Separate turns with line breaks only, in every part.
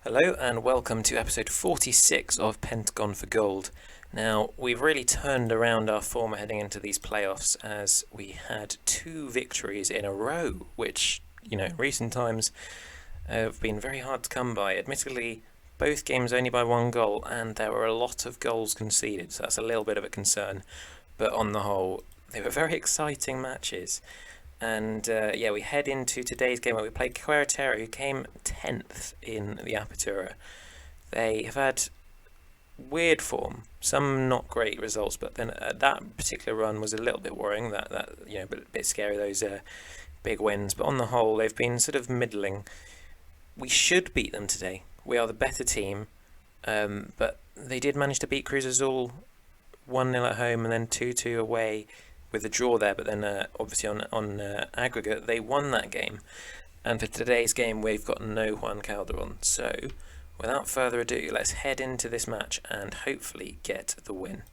Hello and welcome to episode 46 of Pentagon for Gold. Now, we've really turned around our form heading into these playoffs as we had 2 victories in a row, which, in recent times have been very hard to come by. Admittedly, both games only by 1 goal, and there were a lot of goals conceded, so that's a little bit of a concern. But on the whole, they were very exciting matches. And we head into today's game where we play Queretaro, who came 10th in the Apertura. They have had weird form, some not great results, but then that particular run was a little bit worrying. A bit scary, those big wins. But on the whole, they've been sort of middling. We should beat them today. We are the better team, but they did manage to beat Cruz Azul 1-0 at home and then 2-2 away, with a draw there, but then obviously on aggregate they won that game. And for today's game we've got no Juan Calderon, so without further ado, let's head into this match and hopefully get the win.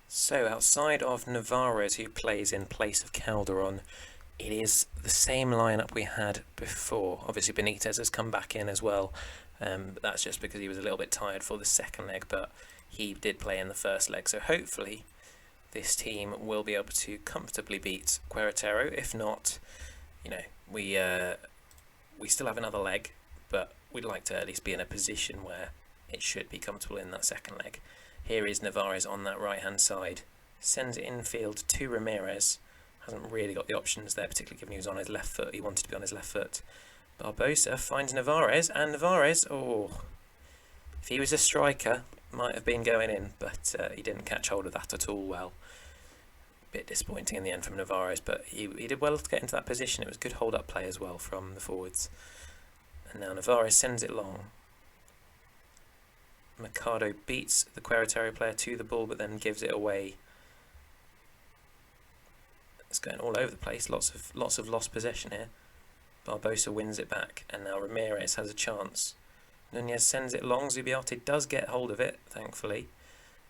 So outside of Navarez, who plays in place of Calderon, it is the same lineup we had before. Obviously Benitez has come back in as well, but that's just because he was a little bit tired for the second leg, but he did play in the first leg, so hopefully this team will be able to comfortably beat Queretaro. If not, we still have another leg, but we'd like to at least be in a position where it should be comfortable in that second leg. Here is Navarez on that right-hand side. Sends it infield to Ramirez. Hasn't really got the options there, particularly given he was on his left foot. He wanted to be on his left foot. Barbosa finds Navarez, and Navarez, if he was a striker, might have been going in, but he didn't catch hold of that at all well. Bit disappointing in the end from Navarez, but he did well to get into that position. It was good hold-up play as well from the forwards. And now Navarez sends it long. Mercado beats the Queretaro player to the ball, but then gives it away. It's going all over the place. Lots of lost possession here. Barbosa wins it back, and now Ramirez has a chance. Nunez sends it long. Zubiarte does get hold of it, thankfully.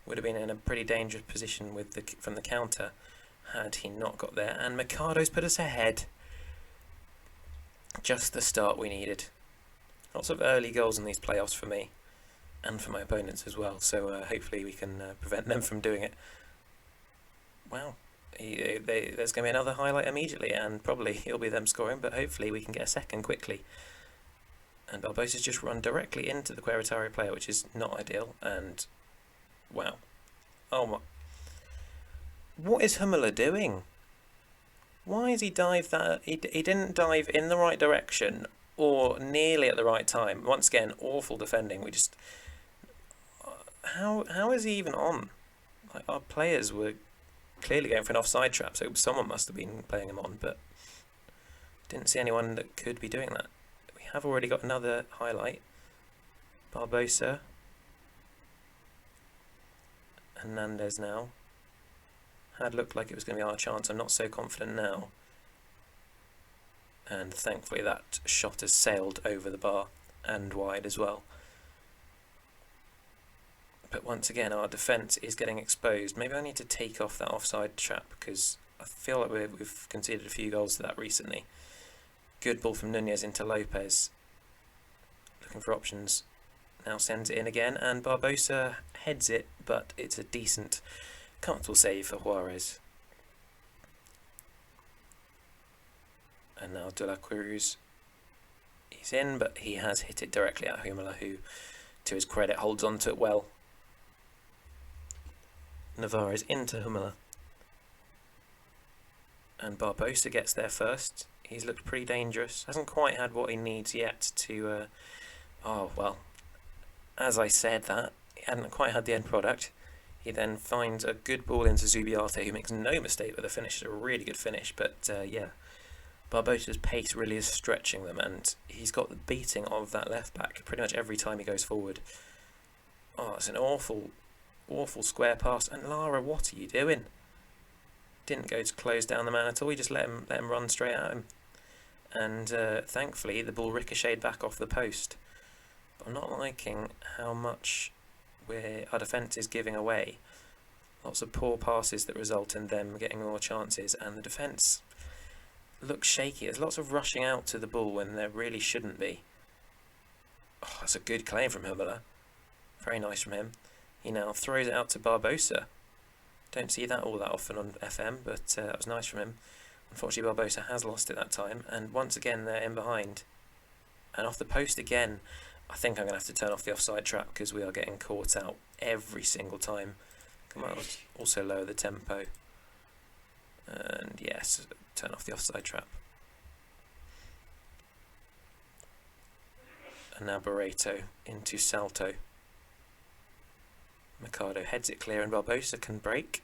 Would have been in a pretty dangerous position from the counter had he not got there. And Mercado's put us ahead. Just the start we needed. Lots of early goals in these playoffs for me, and for my opponents as well. So hopefully we can prevent them from doing it. Wow. There's going to be another highlight immediately, and probably it'll be them scoring, but hopefully we can get a second quickly. And Barbosa's just run directly into the Queretaro player, which is not ideal. And wow. Oh my. What is Hummler doing? Why has he dived that? He didn't dive in the right direction or nearly at the right time. Once again, awful defending. We just... How is he even on? Like, our players were clearly going for an offside trap, so someone must have been playing him on, but didn't see anyone that could be doing that. Have already got another highlight. Barbosa. Hernandez now. Had looked like it was going to be our chance. I'm not so confident now. And thankfully that shot has sailed over the bar and wide as well. But once again, our defence is getting exposed. Maybe I need to take off that offside trap, because I feel like we've conceded a few goals to that recently. Good ball from Nunez into Lopez. Looking for options. Now sends it in again, and Barbosa heads it, but it's a decent, comfortable save for Juarez. And now De La Cruz. He's in, but he has hit it directly at Humala, who, to his credit, holds on to it well. Navarez into Humala. And Barbosa gets there first. He's looked pretty dangerous. Hasn't quite had what he needs yet to... as I said that, he hadn't quite had the end product. He then finds a good ball into Zubiarte, who makes no mistake with the finish. It's a really good finish, but Barbosa's pace really is stretching them, and he's got the beating of that left-back pretty much every time he goes forward. Oh, it's an awful, awful square pass. And Lara, what are you doing? Didn't go to close down the man at all. He just let him run straight at him. And thankfully the ball ricocheted back off the post. But I'm not liking how much our defence is giving away. Lots of poor passes that result in them getting more chances, and the defence looks shaky. There's lots of rushing out to the ball when there really shouldn't be. Oh, that's a good claim from Hummler. Very nice from him. He now throws it out to Barbosa. Don't see that all that often on FM, but that was nice from him. Unfortunately, Barbosa has lost it that time, and once again they're in behind. And off the post again. I think I'm going to have to turn off the offside trap because we are getting caught out every single time. Come on, also lower the tempo. And yes, turn off the offside trap. And now Barreto into Salto. Mercado heads it clear and Barbosa can break.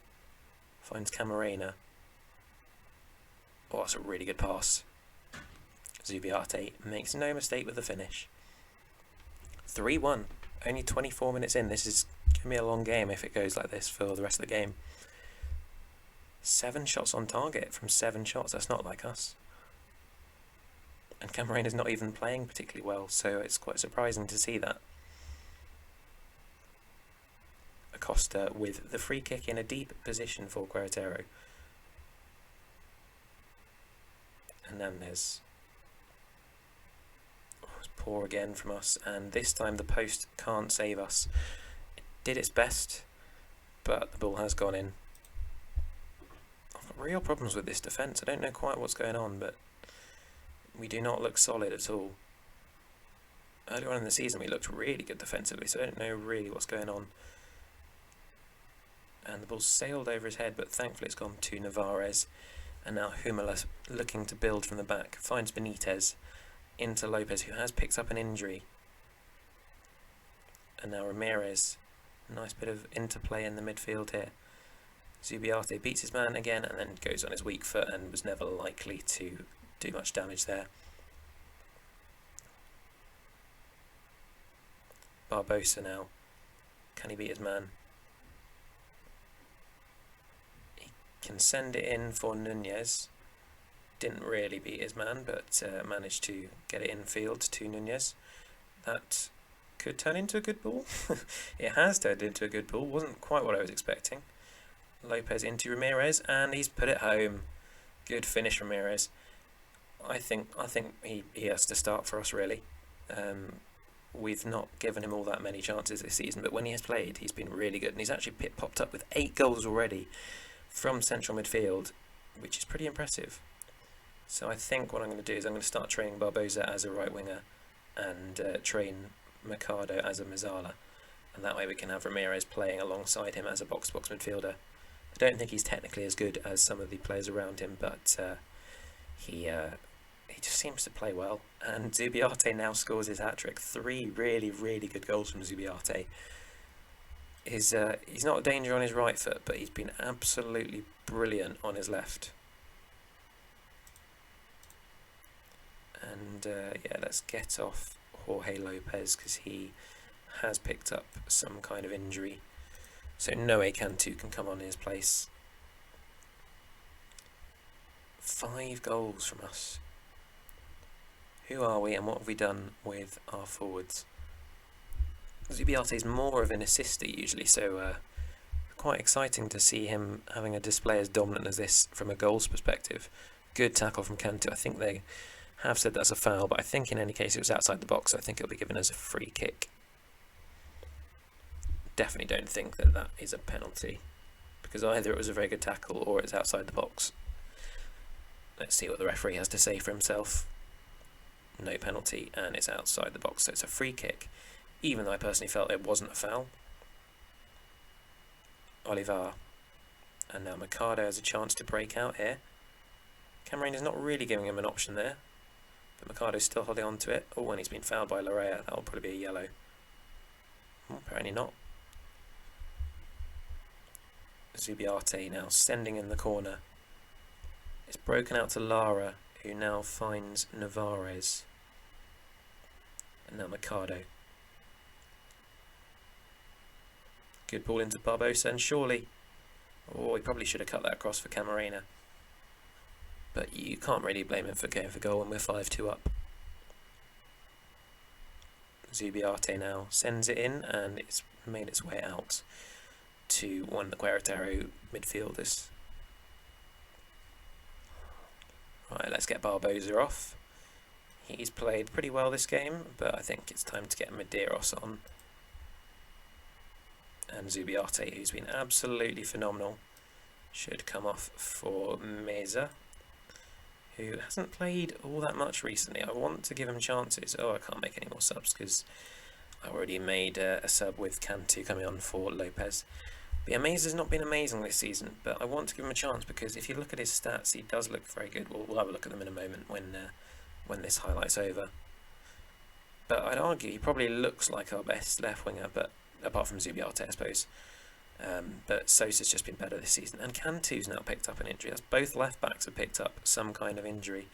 Finds Camarena. Oh, that's a really good pass. Zubiarte makes no mistake with the finish. 3-1. Only 24 minutes in. This is going to be a long game if it goes like this for the rest of the game. 7 shots on target from 7 shots. That's not like us. And Camarena is not even playing particularly well, so it's quite surprising to see that. Acosta with the free kick in a deep position for Queretaro. Hernandez. Oh, it's poor again from us, and this time the post can't save us. It did its best, but the ball has gone in. I've got real problems with this defence. I don't know quite what's going on, but we do not look solid at all. Earlier on in the season we looked really good defensively, so I don't know really what's going on. And the ball sailed over his head, but thankfully it's gone to Navarez. And now Hummler, looking to build from the back, finds Benitez into Lopez, who has picked up an injury. And now Ramirez. Nice bit of interplay in the midfield here. Zubiarte beats his man again and then goes on his weak foot and was never likely to do much damage there. Barbosa now. Can he beat his man? Can send it in for Nunez. Didn't really beat his man, but managed to get it in field to Nunez. That could turn into a good ball. It has turned into a good ball. Wasn't quite what I was expecting. Lopez into Ramirez, and he's put it home. Good finish, Ramirez. I think he has to start for us, really. We've not given him all that many chances this season, but when he has played, he's been really good, and he's actually popped up with 8 goals already from central midfield, which is pretty impressive. So I think what I'm going to do is I'm going to start training Barbosa as a right winger and train Mercado as a Mezzala, and that way we can have Ramirez playing alongside him as a box-to-box midfielder. I don't think he's technically as good as some of the players around him, but he just seems to play well. And Zubiarte now scores his hat-trick. 3 really, really good goals from Zubiarte. He's not a danger on his right foot, but he's been absolutely brilliant on his left. And yeah, let's get off Jorge Lopez because he has picked up some kind of injury. So Noe Cantu can come on in his place. 5 goals from us. Who are we and what have we done with our forwards? Zubiarte is more of an assister usually, so quite exciting to see him having a display as dominant as this from a goals perspective. Good tackle from Cantu. I think they have said that's a foul, but I think in any case it was outside the box, so I think it'll be given as a free kick. Definitely don't think that that is a penalty, because either it was a very good tackle or it's outside the box. Let's see what the referee has to say for himself. No penalty, and it's outside the box, so it's a free kick, even though I personally felt it wasn't a foul. Olivar, and now Mercado has a chance to break out here. Camarena is not really giving him an option there, but Mercado's still holding on to it. Oh, and he's been fouled by Larrea. That'll probably be a yellow. Apparently not. Zubiarte now sending in the corner. It's broken out to Lara, who now finds Navarez. And now Mercado. Good ball into Barbosa, and surely... Oh, he probably should have cut that across for Camarena. But you can't really blame him for going for goal when we're 5-2 up. Zubiarte now sends it in, and it's made its way out to one of the Queretaro midfielders. Right, let's get Barbosa off. He's played pretty well this game, but I think it's time to get Medeiros on. And Zubiarte, who's been absolutely phenomenal, should come off for Meza, who hasn't played all that much recently. I want to give him chances. Oh, I can't make any more subs because I already made a sub with Cantu coming on for Lopez. But yeah, Meza's not been amazing this season, but I want to give him a chance because if you look at his stats, he does look very good. We'll have a look at them in a moment when this highlight's over. But I'd argue he probably looks like our best left winger, but apart from Zubiarte, I suppose. But Sosa's just been better this season, and Cantu's now picked up an injury. That's both left backs have picked up some kind of injury.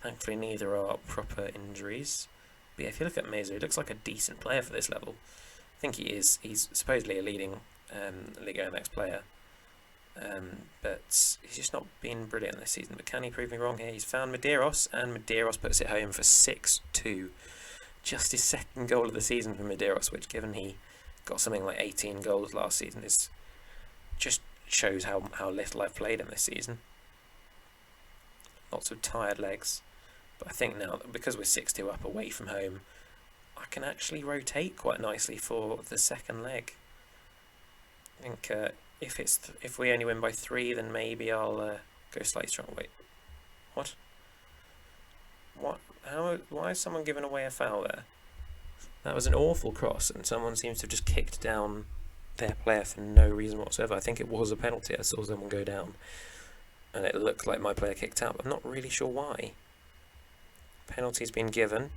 Thankfully, neither are proper injuries. But yeah, if you look at Meza, he looks like a decent player for this level. I think he is. He's supposedly a leading Liga MX player, but he's just not been brilliant this season. But can he prove me wrong here? He's found Medeiros, and Medeiros puts it home for 6-2. Just his second goal of the season for Medeiros, which, given he got something like 18 goals last season, is just shows how little I've played him this season. Lots of tired legs. But I think now, because we're 6-2 up away from home, I can actually rotate quite nicely for the second leg. I think if we only win by 3, then maybe I'll go slightly strong. Wait, what? What? Why is someone giving away a foul there? That was an awful cross, and someone seems to have just kicked down their player for no reason whatsoever. I think it was a penalty. I saw someone go down, and it looked like my player kicked out. I'm not really sure why. Penalty's been given,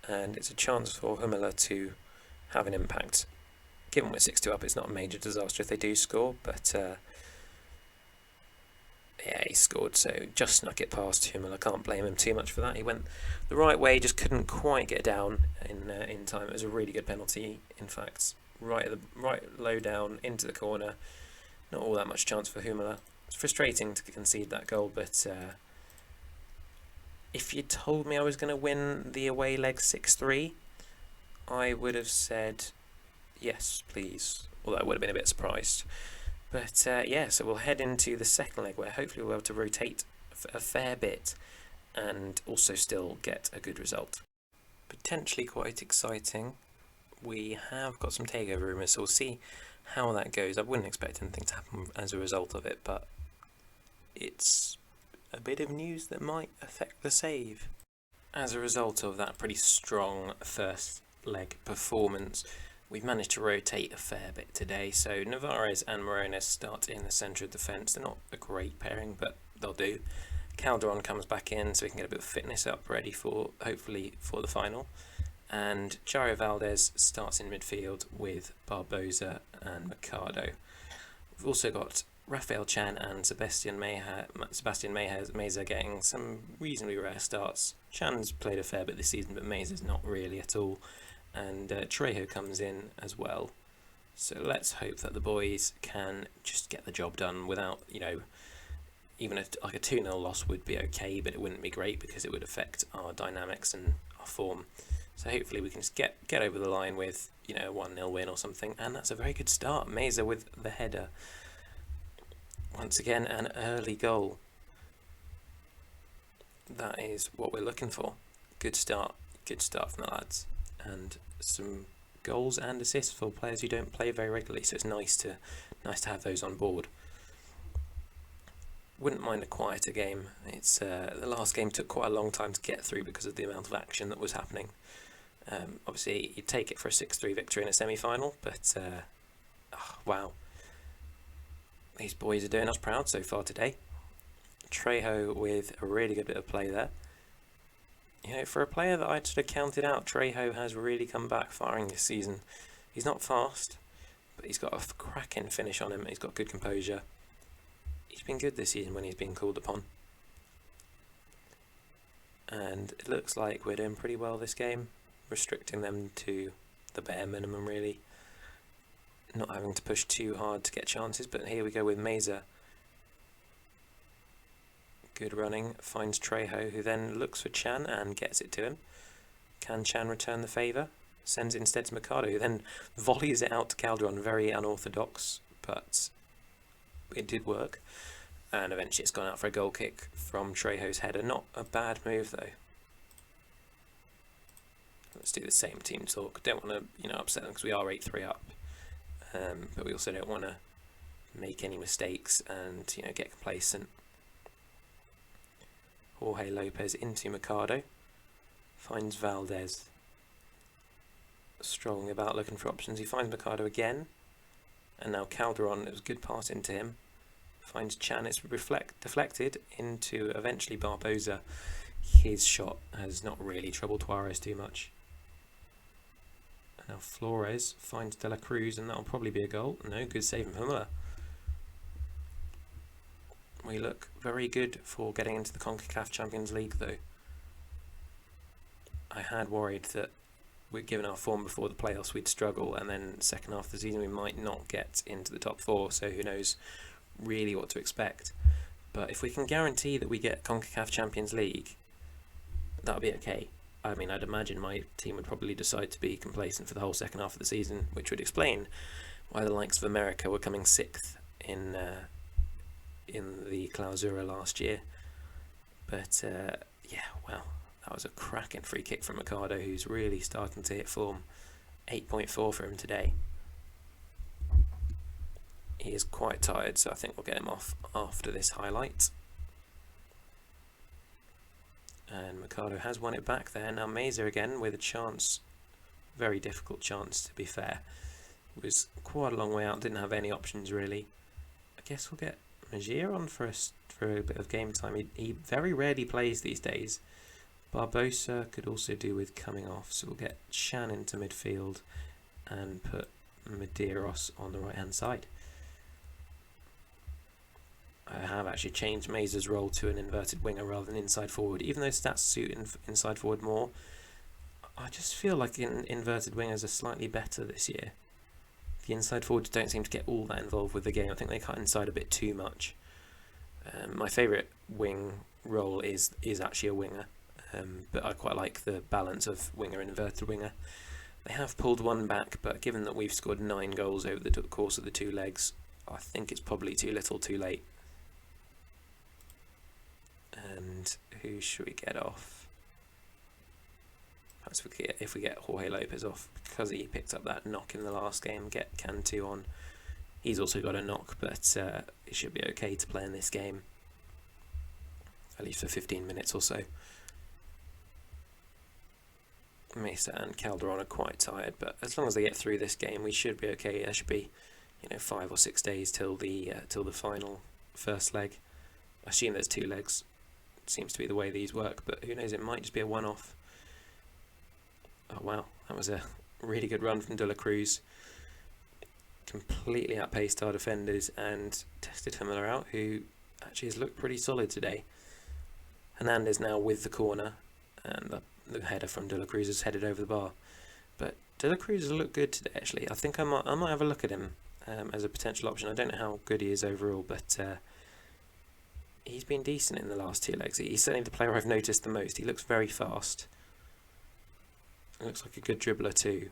and it's a chance for Hummela to have an impact. Given we're 6-2 up, it's not a major disaster if they do score, but yeah, he scored, so just snuck it past Hummel. I can't blame him too much for that. He went the right way, just couldn't quite get down in time. It was a really good penalty, in fact. Right low down into the corner. Not all that much chance for Hummel. It's frustrating to concede that goal, but if you told me I was going to win the away leg 6-3, I would have said yes, please. Although I would have been a bit surprised. But yeah, so we'll head into the second leg where hopefully we'll be able to rotate a fair bit and also still get a good result. Potentially quite exciting. We have got some takeover rumours, so we'll see how that goes. I wouldn't expect anything to happen as a result of it, but it's a bit of news that might affect the save. As a result of that pretty strong first leg performance, we've managed to rotate a fair bit today. So Navarez and Morones start in the centre of defence. They're not a great pairing, but they'll do. Calderon comes back in so we can get a bit of fitness up ready for, hopefully, for the final. And Jairo Valdez starts in midfield with Barbosa and Mercado. We've also got Rafael Chan and Sebastian Meza getting some reasonably rare starts. Chan's played a fair bit this season, but Meza's not really at all. And Trejo comes in as well. So let's hope that the boys can just get the job done without, even like a 2-0 loss would be okay, but it wouldn't be great because it would affect our dynamics and our form. So hopefully we can just get over the line with, a 1-0 win or something. And that's a very good start. Meza with the header. Once again, an early goal. That is what we're looking for. Good start from the lads. And some goals and assists for players who don't play very regularly, so it's nice to have those on board. Wouldn't mind a quieter game. It's the last game took quite a long time to get through because of the amount of action that was happening. Obviously, you'd take it for a 6-3 victory in a semi-final, but wow, these boys are doing us proud so far today. Trejo with a really good bit of play there. For a player that I'd sort of counted out, Trejo has really come back firing this season. He's not fast, but he's got a cracking finish on him. He's got good composure. He's been good this season when he's been called upon. And it looks like we're doing pretty well this game, restricting them to the bare minimum really. Not having to push too hard to get chances, but here we go with Meza. Good running, finds Trejo, who then looks for Chan and gets it to him. Can Chan return the favour? Sends it instead to Mercado, who then volleys it out to Calderon. Very unorthodox, but it did work. And eventually it's gone out for a goal kick from Trejo's header. Not a bad move though. Let's do the same team talk. Don't want to, upset them because we are 8-3 up. But we also don't want to make any mistakes and, get complacent. Jorge Lopez into Mercado. Finds Valdez. Strolling about looking for options. He finds Mercado again. And now Calderon, it was a good pass into him. Finds Chan, it's deflected into eventually Barbosa. His shot has not really troubled Juarez too much. And now Flores finds De La Cruz, and that'll probably be a goal. No, good save from Hummler. We look very good for getting into the CONCACAF Champions League though. I had worried that given our form before the playoffs we'd struggle, and then second half of the season we might not get into the top 4, so who knows really what to expect. But if we can guarantee that we get CONCACAF Champions League, that'll be okay. I mean, I'd imagine my team would probably decide to be complacent for the whole second half of the season, which would explain why the likes of America were coming 6th in the Clausura last year. But yeah, well, that was a cracking free kick from Mercado, who's really starting to hit form. 8.4 for him today. He is quite tired, so I think we'll get him off after this highlight. And Mercado has won it back there. Now Meza again with a chance. Very difficult chance, to be fair. It was quite a long way out, didn't have any options really. I guess we'll get Magier on for a bit of game time. He very rarely plays these days. Barbosa could also do with coming off, so we'll get Chan into midfield and put Medeiros on the right hand side. I have actually changed Meza's role to an inverted winger rather than inside forward. Even though stats suit inside forward more, I just feel like inverted wingers are slightly better this year. The inside forwards don't seem to get all that involved with the game. I think they cut inside a bit too much. My favourite wing role is actually a winger. But I quite like the balance of winger and inverted winger. They have pulled one back, but given that we've scored 9 goals over the course of the 2 legs, I think it's probably too little too late. And who should we get off? Perhaps if we get Jorge Lopez off, because he picked up that knock in the last game, get Cantu on. He's also got a knock, but he should be okay to play in this game, at least for 15 minutes or so. Mesa and Calderon are quite tired, but as long as they get through this game, we should be okay. There should be, 5 or 6 days till the final first leg. I assume there's 2 legs. It seems to be the way these work, but who knows? It might just be a one-off. Oh wow, that was a really good run from De La Cruz. Completely outpaced our defenders and tested Hummler out, who actually has looked pretty solid today. Hernandez now with the corner, and the header from De La Cruz is headed over the bar. But De La Cruz has looked good today, actually. I think I might have a look at him as a potential option. I don't know how good he is overall, but he's been decent in the last 2 legs. He's certainly the player I've noticed the most. He looks very fast. He looks like a good dribbler too.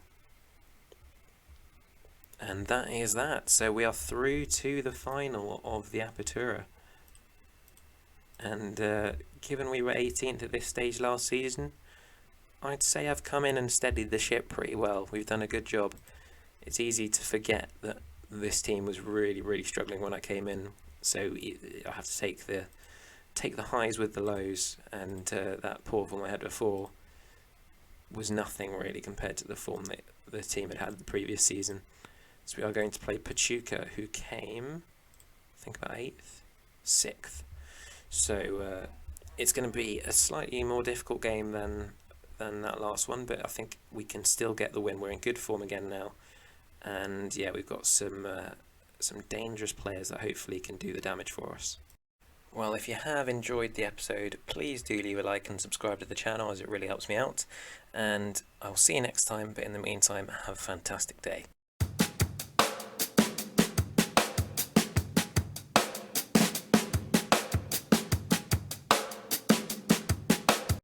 And that is that. So we are through to the final of the Apertura. And given we were 18th at this stage last season, I'd say I've come in and steadied the ship pretty well. We've done a good job. It's easy to forget that this team was really, really struggling when I came in. So I have to take the highs with the lows, and that poor form I had before was nothing really compared to the form that the team had the previous season. So we are going to play Pachuca, who came, I think about 8th, 6th. So it's going to be a slightly more difficult game than that last one, but I think we can still get the win. We're in good form again now, and yeah, we've got some dangerous players that hopefully can do the damage for us. Well, if you have enjoyed the episode, please do leave a like and subscribe to the channel, as it really helps me out, and I'll see you next time. But in the meantime, have a fantastic day.